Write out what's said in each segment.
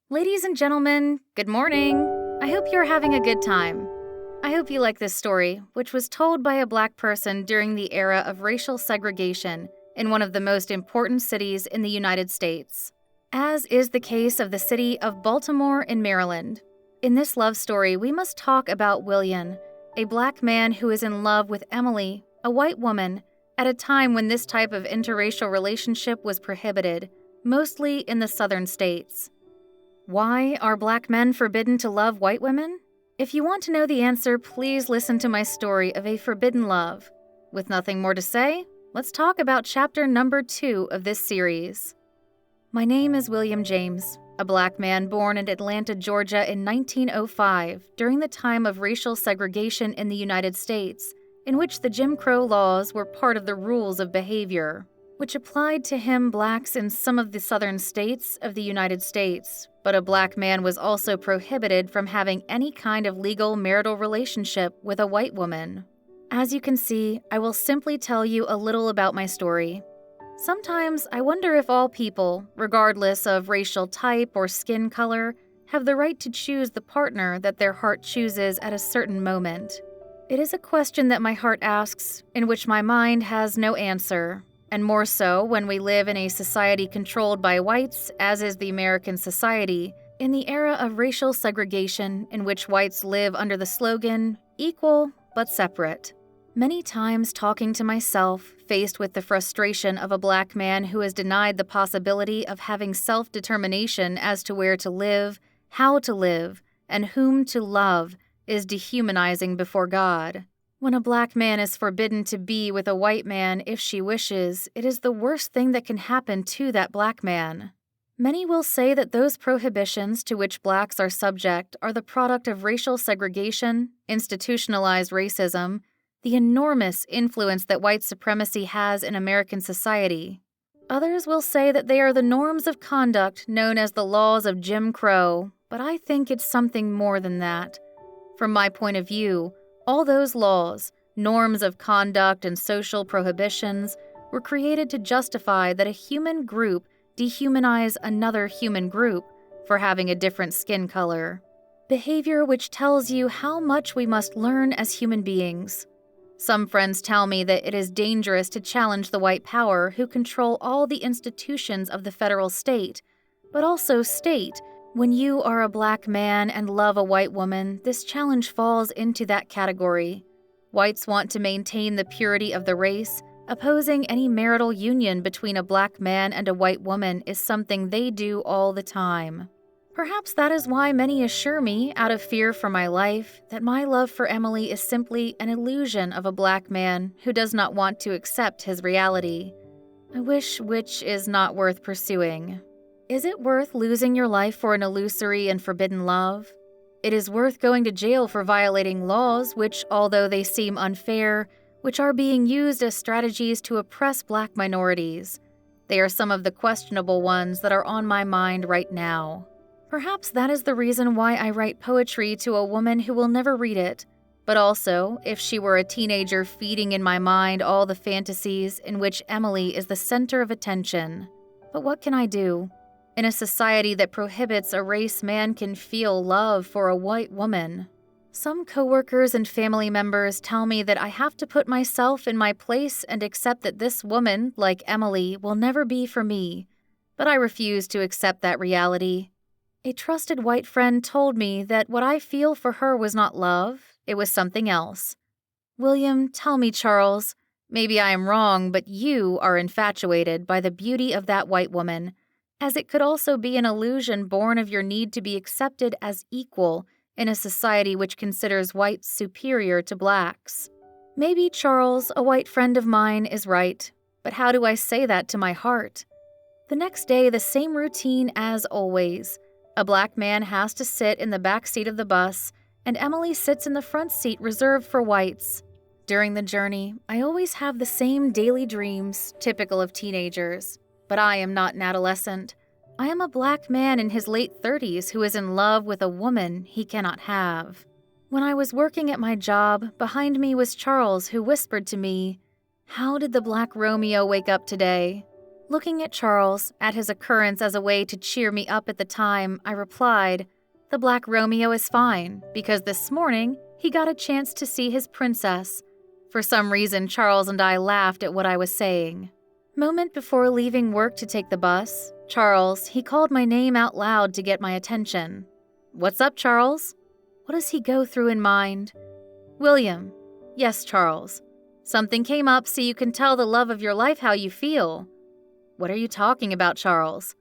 Ladies and gentlemen, good morning. I hope you're having a good time. I hope you like this story, which was told by a Black person during the era of racial segregation in one of the most important cities in the United States, as is the case of the city of Baltimore in Maryland. In this love story, we must talk about William, a Black man who is in love with Emily, a white woman, at a time when this type of interracial relationship was prohibited, mostly in the southern states. Why are Black men forbidden to love white women? If you want to know the answer, please listen to my story of a forbidden love. With nothing more to say, let's talk about chapter number 2 of this series. My name is William James, a Black man born in Atlanta, Georgia in 1905 during the time of racial segregation in the United States, in which the Jim Crow laws were part of the rules of behavior, which applied to him Blacks in some of the southern states of the United States. But a Black man was also prohibited from having any kind of legal marital relationship with a white woman. As you can see, I will simply tell you a little about my story. Sometimes I wonder if all people, regardless of racial type or skin color, have the right to choose the partner that their heart chooses at a certain moment. It is a question that my heart asks, in which my mind has no answer. And more so when we live in a society controlled by whites, as is the American society, in the era of racial segregation in which whites live under the slogan, equal but separate. Many times talking to myself, faced with the frustration of a Black man who is denied the possibility of having self-determination as to where to live, how to live, and whom to love, is dehumanizing before God. When a Black man is forbidden to be with a white man if she wishes, it is the worst thing that can happen to that Black man. Many will say that those prohibitions to which Blacks are subject are the product of racial segregation, institutionalized racism, the enormous influence that white supremacy has in American society. Others will say that they are the norms of conduct known as the laws of Jim Crow, but I think it's something more than that. From my point of view, all those laws, norms of conduct, and social prohibitions were created to justify that a human group dehumanize another human group for having a different skin color. Behavior which tells you how much we must learn as human beings. Some friends tell me that it is dangerous to challenge the white power who control all the institutions of the federal state, but also state, when you are a Black man and love a white woman, this challenge falls into that category. Whites want to maintain the purity of the race. Opposing any marital union between a Black man and a white woman is something they do all the time. Perhaps that is why many assure me, out of fear for my life, that my love for Emily is simply an illusion of a Black man who does not want to accept his reality. A wish which is not worth pursuing. Is it worth losing your life for an illusory and forbidden love? It is worth going to jail for violating laws which, although they seem unfair, which are being used as strategies to oppress Black minorities. They are some of the questionable ones that are on my mind right now. Perhaps that is the reason why I write poetry to a woman who will never read it, but also, if she were a teenager feeding in my mind all the fantasies in which Emily is the center of attention. But what can I do? In a society that prohibits a race man can feel love for a white woman. Some coworkers and family members tell me that I have to put myself in my place and accept that this woman, like Emily, will never be for me. But I refuse to accept that reality. A trusted white friend told me that what I feel for her was not love, it was something else. William, tell me, Charles, maybe I am wrong, but you are infatuated by the beauty of that white woman, as it could also be an illusion born of your need to be accepted as equal in a society which considers whites superior to Blacks. Maybe Charles, a white friend of mine, is right, but how do I say that to my heart? The next day, the same routine as always. A Black man has to sit in the back seat of the bus, and Emily sits in the front seat reserved for whites. During the journey, I always have the same daily dreams, typical of teenagers. But I am not an adolescent. I am a Black man in his late 30s who is in love with a woman he cannot have. When I was working at my job, behind me was Charles, who whispered to me, "How did the Black Romeo wake up today?" Looking at Charles, at his occurrence as a way to cheer me up at the time, I replied, "The Black Romeo is fine, because this morning he got a chance to see his princess." For some reason, Charles and I laughed at what I was saying. Moment before leaving work to take the bus, Charles, he called my name out loud to get my attention. "What's up, Charles?" What does he go through in mind? "William." "Yes, Charles." "Something came up so you can tell the love of your life how you feel." "What are you talking about, Charles?"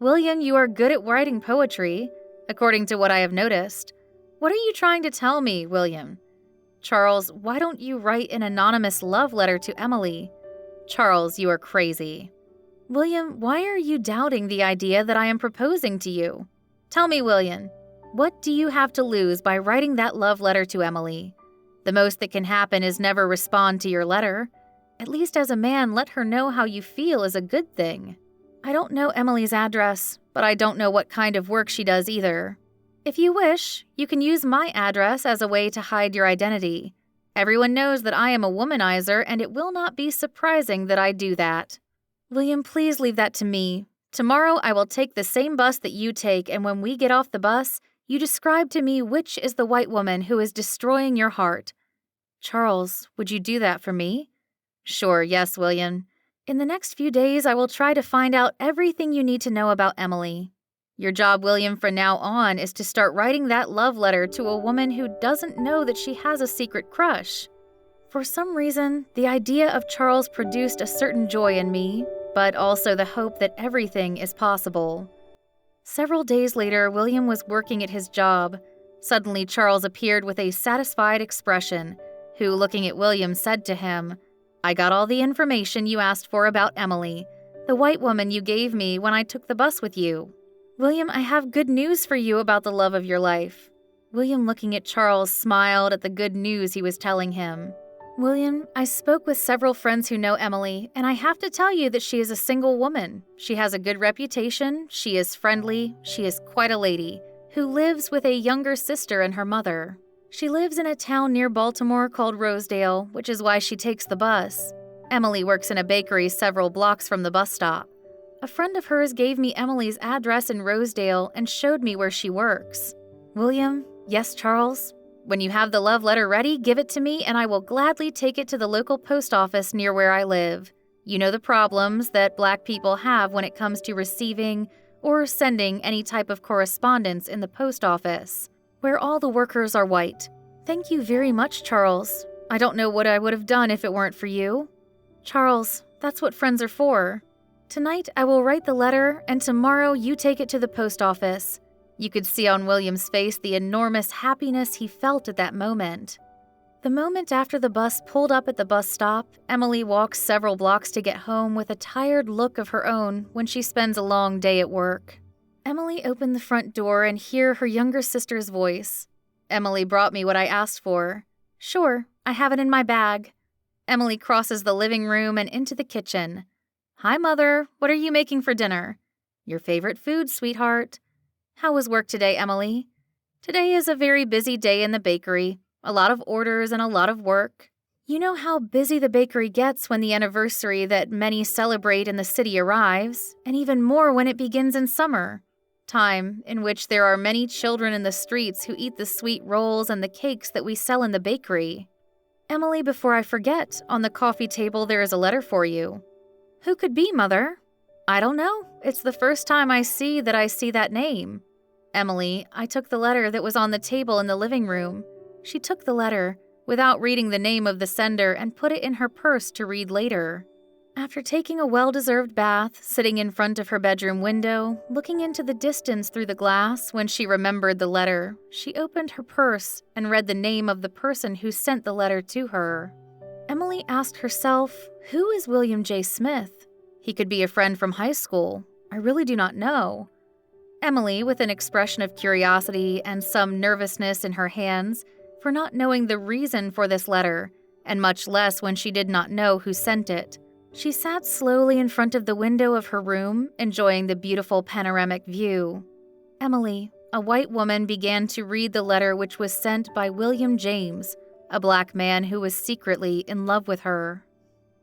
"William, you are good at writing poetry, according to what I have noticed." "What are you trying to tell me, William?" "Charles, why don't you write an anonymous love letter to Emily?" "Charles, you are crazy." "William, why are you doubting the idea that I am proposing to you?" "Tell me, William, what do you have to lose by writing that love letter to Emily? The most that can happen is never respond to your letter. At least as a man, let her know how you feel is a good thing." "I don't know Emily's address, but I don't know what kind of work she does either." "If you wish, you can use my address as a way to hide your identity. Everyone knows that I am a womanizer, and it will not be surprising that I do that." "William, please leave that to me. Tomorrow I will take the same bus that you take, and when we get off the bus, you describe to me which is the white woman who is destroying your heart." "Charles, would you do that for me?" "Sure, yes, William. In the next few days, I will try to find out everything you need to know about Emily. Your job, William, from now on is to start writing that love letter to a woman who doesn't know that she has a secret crush." For some reason, the idea of Charles produced a certain joy in me, but also the hope that everything is possible. Several days later, William was working at his job. Suddenly, Charles appeared with a satisfied expression, who, looking at William, said to him, "I got all the information you asked for about Emily, the white woman you gave me when I took the bus with you. William, I have good news for you about the love of your life." William, looking at Charles, smiled at the good news he was telling him. "William, I spoke with several friends who know Emily, and I have to tell you that she is a single woman. She has a good reputation, she is friendly, she is quite a lady, who lives with a younger sister and her mother. She lives in a town near Baltimore called Rosedale, which is why she takes the bus. Emily works in a bakery several blocks from the bus stop. A friend of hers gave me Emily's address in Rosedale and showed me where she works." "William." "Yes, Charles." "When you have the love letter ready, give it to me and I will gladly take it to the local post office near where I live. You know the problems that Black people have when it comes to receiving or sending any type of correspondence in the post office, where all the workers are white." "Thank you very much, Charles. I don't know what I would have done if it weren't for you." "Charles, that's what friends are for. Tonight I will write the letter, and tomorrow you take it to the post office." You could see on William's face the enormous happiness he felt at that moment. The moment after the bus pulled up at the bus stop, Emily walks several blocks to get home with a tired look of her own when she spends a long day at work. Emily opened the front door and hear her younger sister's voice. "Emily brought me what I asked for." "Sure, I have it in my bag." Emily crosses the living room and into the kitchen. "Hi, Mother. What are you making for dinner?" "Your favorite food, sweetheart." "How was work today, Emily?" "Today is a very busy day in the bakery. A lot of orders and a lot of work. You know how busy the bakery gets when the anniversary that many celebrate in the city arrives, and even more when it begins in summer. Time in which there are many children in the streets who eat the sweet rolls and the cakes that we sell in the bakery. Emily, before I forget, on the coffee table there is a letter for you." "Who could be, Mother?" "I don't know. It's the first time I see that name." "Emily, I took the letter that was on the table in the living room." She took the letter, without reading the name of the sender, and put it in her purse to read later. After taking a well-deserved bath, sitting in front of her bedroom window, looking into the distance through the glass when she remembered the letter, she opened her purse and read the name of the person who sent the letter to her. Emily asked herself, who is William J. Smith? He could be a friend from high school. I really do not know. Emily, with an expression of curiosity and some nervousness in her hands, for not knowing the reason for this letter, and much less when she did not know who sent it, she sat slowly in front of the window of her room, enjoying the beautiful panoramic view. Emily, a white woman, began to read the letter which was sent by William James, a black man who was secretly in love with her.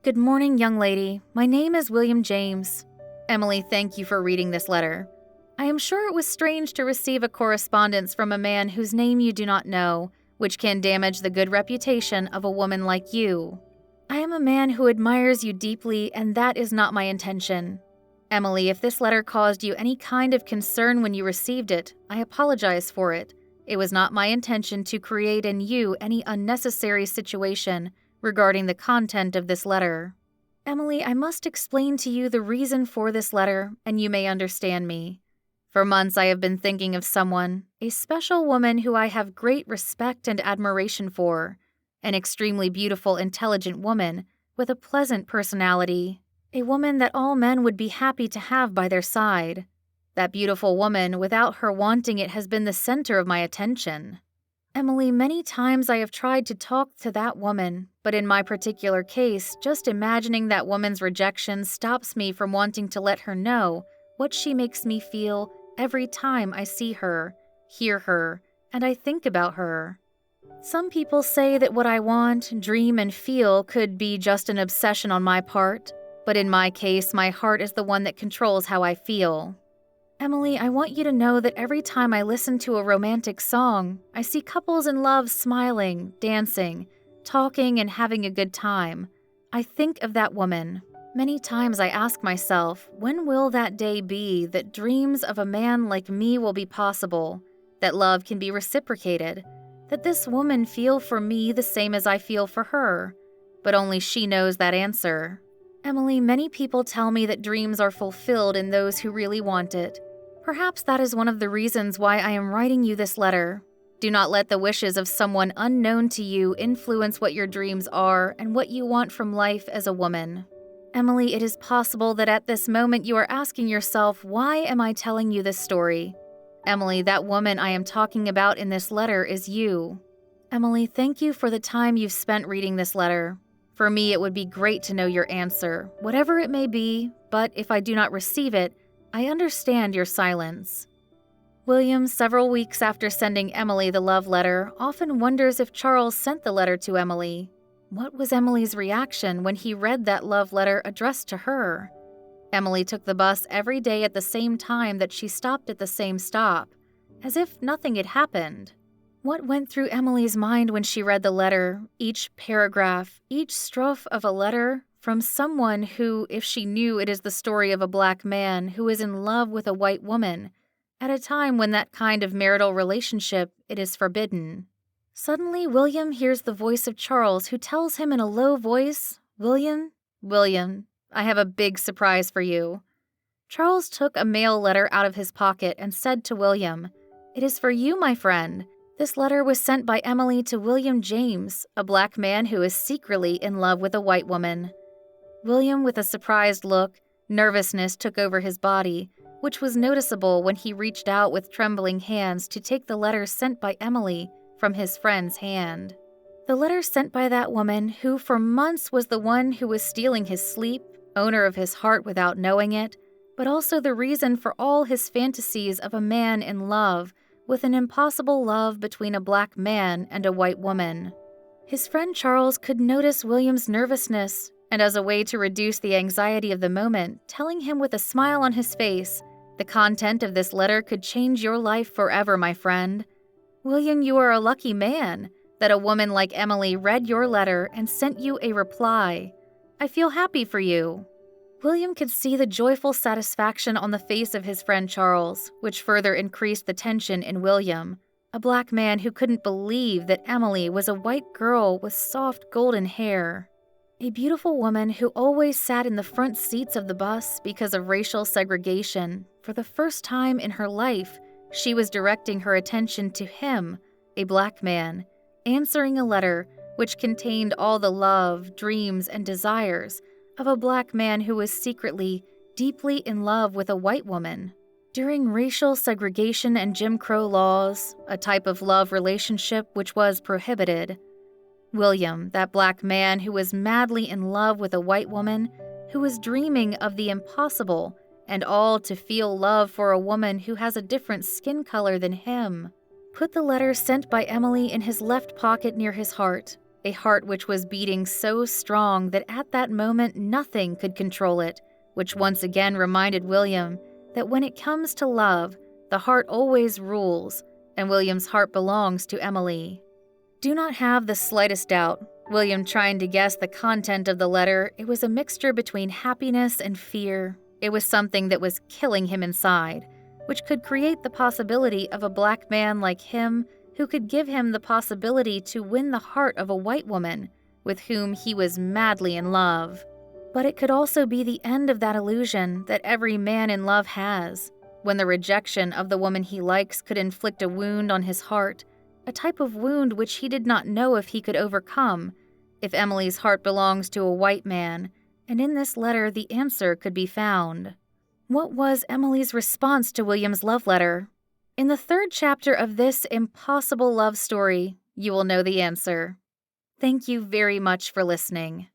Good morning, young lady. My name is William James. Emily, thank you for reading this letter. I am sure it was strange to receive a correspondence from a man whose name you do not know, which can damage the good reputation of a woman like you. I am a man who admires you deeply, and that is not my intention. Emily, if this letter caused you any kind of concern when you received it, I apologize for it. It was not my intention to create in you any unnecessary situation regarding the content of this letter. Emily, I must explain to you the reason for this letter, and you may understand me. For months I have been thinking of someone, a special woman who I have great respect and admiration for, an extremely beautiful, intelligent woman with a pleasant personality, a woman that all men would be happy to have by their side. That beautiful woman, without her wanting it, has been the center of my attention. Emily, many times I have tried to talk to that woman, but in my particular case, just imagining that woman's rejection stops me from wanting to let her know what she makes me feel every time I see her, hear her, and I think about her. Some people say that what I want, dream, and feel could be just an obsession on my part, but in my case, my heart is the one that controls how I feel. Emily, I want you to know that every time I listen to a romantic song, I see couples in love smiling, dancing, talking, and having a good time. I think of that woman. Many times I ask myself, when will that day be that dreams of a man like me will be possible, that love can be reciprocated, that this woman feel for me the same as I feel for her? But only she knows that answer. Emily, many people tell me that dreams are fulfilled in those who really want it. Perhaps that is one of the reasons why I am writing you this letter. Do not let the wishes of someone unknown to you influence what your dreams are and what you want from life as a woman. Emily, it is possible that at this moment you are asking yourself, why am I telling you this story? Emily, that woman I am talking about in this letter is you. Emily, thank you for the time you've spent reading this letter. For me, it would be great to know your answer, whatever it may be, but if I do not receive it, I understand your silence. William, several weeks after sending Emily the love letter, often wonders if Charles sent the letter to Emily. What was Emily's reaction when he read that love letter addressed to her? Emily took the bus every day at the same time that she stopped at the same stop, as if nothing had happened. What went through Emily's mind when she read the letter, each paragraph, each strophe of a letter from someone who, if she knew it is the story of a black man who is in love with a white woman, at a time when that kind of marital relationship it is forbidden? Suddenly, William hears the voice of Charles, who tells him in a low voice, William, I have a big surprise for you." Charles took a mail letter out of his pocket and said to William, "It is for you, my friend. This letter was sent by Emily to William James, a black man who is secretly in love with a white woman." William, with a surprised look, nervousness took over his body, which was noticeable when he reached out with trembling hands to take the letter sent by Emily from his friend's hand. The letter sent by that woman, who for months was the one who was stealing his sleep, owner of his heart without knowing it, but also the reason for all his fantasies of a man in love with an impossible love between a black man and a white woman. His friend Charles could notice William's nervousness, and as a way to reduce the anxiety of the moment, telling him with a smile on his face, "The content of this letter could change your life forever, my friend. William, you are a lucky man that a woman like Emily read your letter and sent you a reply. I feel happy for you." William could see the joyful satisfaction on the face of his friend Charles, which further increased the tension in William, a black man who couldn't believe that Emily was a white girl with soft golden hair. A beautiful woman who always sat in the front seats of the bus because of racial segregation. For the first time in her life, she was directing her attention to him, a black man, answering a letter which contained all the love, dreams, and desires of a black man who was secretly, deeply in love with a white woman. During racial segregation and Jim Crow laws, a type of love relationship which was prohibited, William, that black man who was madly in love with a white woman, who was dreaming of the impossible, and all to feel love for a woman who has a different skin color than him, put the letter sent by Emily in his left pocket near his heart, a heart which was beating so strong that at that moment nothing could control it, which once again reminded William that when it comes to love, the heart always rules, and William's heart belongs to Emily. Do not have the slightest doubt. William trying to guess the content of the letter, it was a mixture between happiness and fear. It was something that was killing him inside, which could create the possibility of a black man like him who could give him the possibility to win the heart of a white woman with whom he was madly in love. But it could also be the end of that illusion that every man in love has, when the rejection of the woman he likes could inflict a wound on his heart, a type of wound which he did not know if he could overcome, if Emily's heart belongs to a white man, and in this letter the answer could be found. What was Emily's response to William's love letter? In the 3rd chapter of this impossible love story, you will know the answer. Thank you very much for listening.